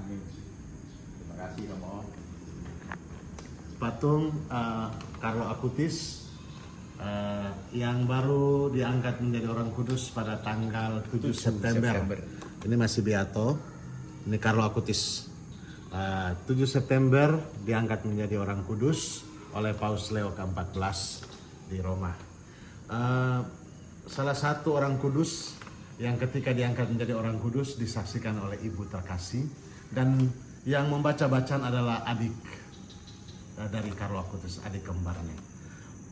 Amin. Terima kasih Romo. Patung Carlo Acutis yang baru diangkat menjadi orang kudus pada tanggal 7 September. Ini masih Beato. Ini Carlo Acutis. 7 September diangkat menjadi orang kudus oleh Paus Leo ke-14 di Roma. Salah satu orang kudus yang ketika diangkat menjadi orang kudus disaksikan oleh ibu terkasih, dan yang membaca bacaan adalah adik dari Carlo Acutis, adik kembarnya,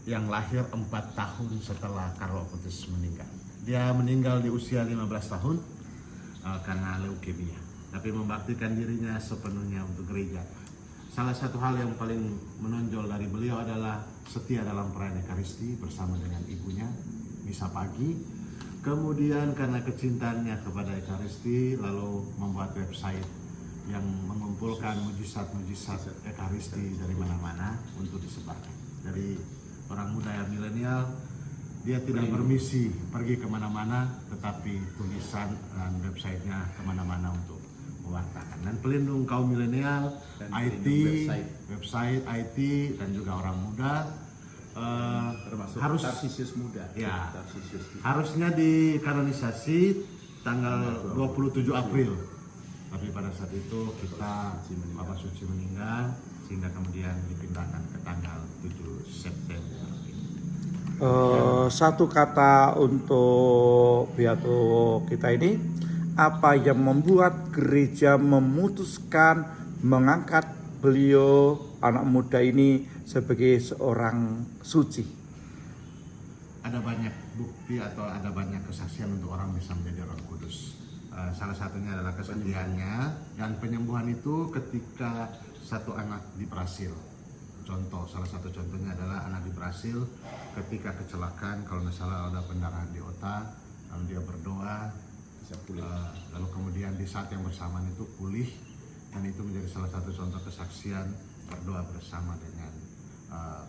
yang lahir 4 tahun setelah Carlo Acutis meninggal. Dia meninggal di usia 15 tahun karena leukemia, tapi membaktikan dirinya sepenuhnya untuk gereja. Salah satu hal yang paling menonjol dari beliau adalah setia dalam perayaan Ekaristi bersama dengan ibunya, misa pagi. Kemudian karena kecintaannya kepada Ekaristi, lalu membuat website yang mengumpulkan mujizat-mujizat Ekaristi dari mana-mana untuk disebarkan. Dari orang muda yang milenial, dia tidak bermisi pergi kemana-mana, tetapi tulisan dan websitenya kemana-mana untuk mewartakan. Dan pelindung kaum milenial, IT, website IT, dan juga orang muda. Termasuk harus Tarsisius muda. Ya, Tarsisius. harusnya dikanonisasi tanggal 27 April. Tapi pada saat itu Bapak Suci meninggal, sehingga kemudian dipindahkan ke tanggal 7 September. Satu kata untuk Beato kita ini, apa yang membuat gereja memutuskan mengangkat beliau anak muda ini sebagai seorang suci? Ada banyak bukti atau ada banyak kesaksian untuk orang bisa menjadi orang kudus. Salah satunya adalah kesedihannya dan penyembuhan itu ketika satu anak di Brasil. Salah satu contohnya adalah anak di Brasil ketika kecelakaan, kalau nggak salah ada pendarahan di otak, lalu dia berdoa, bisa pulih. Lalu kemudian di saat yang bersamaan itu pulih, dan itu menjadi salah satu contoh kesaksian berdoa bersama dengan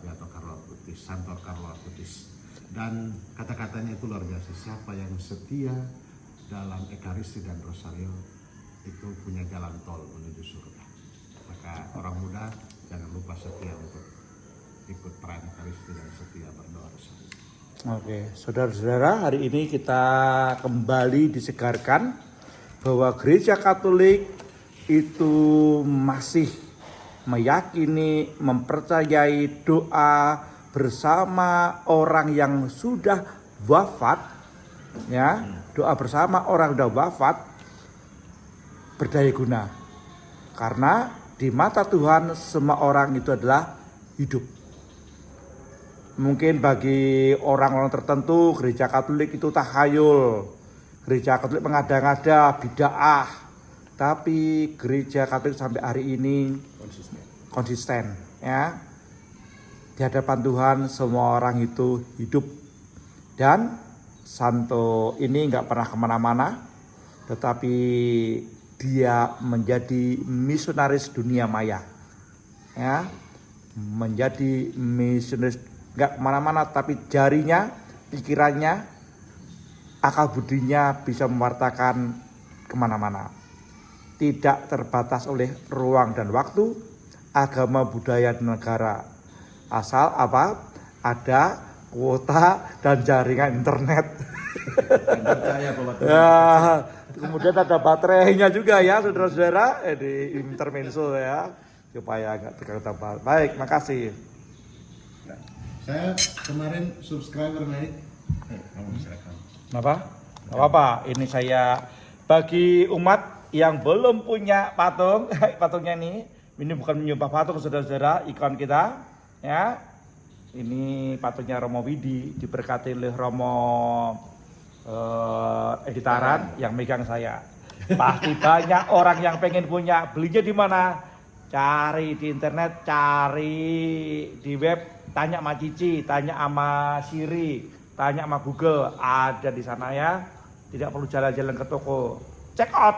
Beato Carlo Acutis, Santor Carlo Acutis. Dan kata-katanya itu luar biasa, siapa yang setia dalam Ekaristi dan Rosario itu punya jalan tol menuju surga. Maka orang muda jangan lupa setia untuk ikut perayaan Ekaristi dan setia berdoa Rosario. Oke, saudara-saudara, hari ini kita kembali disegarkan bahwa Gereja Katolik itu masih meyakini, mempercayai doa bersama orang yang sudah wafat, ya. Doa bersama orang sudah wafat berdaya guna, karena di mata Tuhan semua orang itu adalah hidup. Mungkin bagi orang-orang tertentu gereja Katolik itu takhayul, gereja Katolik mengada-ngada, bid'ah, tapi gereja Katolik sampai hari ini konsisten, ya. Di hadapan Tuhan semua orang itu hidup, dan Santo ini nggak pernah kemana-mana, tetapi dia menjadi misionaris dunia maya, ya, menjadi misionaris nggak kemana-mana, tapi jarinya, pikirannya, akal budinya bisa mewartakan kemana-mana, tidak terbatas oleh ruang dan waktu, agama, budaya, dan negara, asal apa ada kuota dan jaringan internet. Ya, kemudian ada baterainya juga ya, saudara-saudara, di intermezzo ya, supaya agak terkata. Baik, makasih. Saya kemarin subscriber naik. Kamu silakan. Apa? Gak apa-apa. Ini saya bagi umat yang belum punya patung, patungnya ini bukan menyembah patung, saudara-saudara, ikon kita, ya. Ini patungnya Romo Widi, diberkati oleh Romo Editaran yang megang saya. Pasti banyak orang yang pengen punya. Belinya di mana? Cari di internet, cari di web, tanya sama Cici, tanya sama Siri, tanya sama Google, ada di sana ya. Tidak perlu jalan-jalan ke toko. Check out.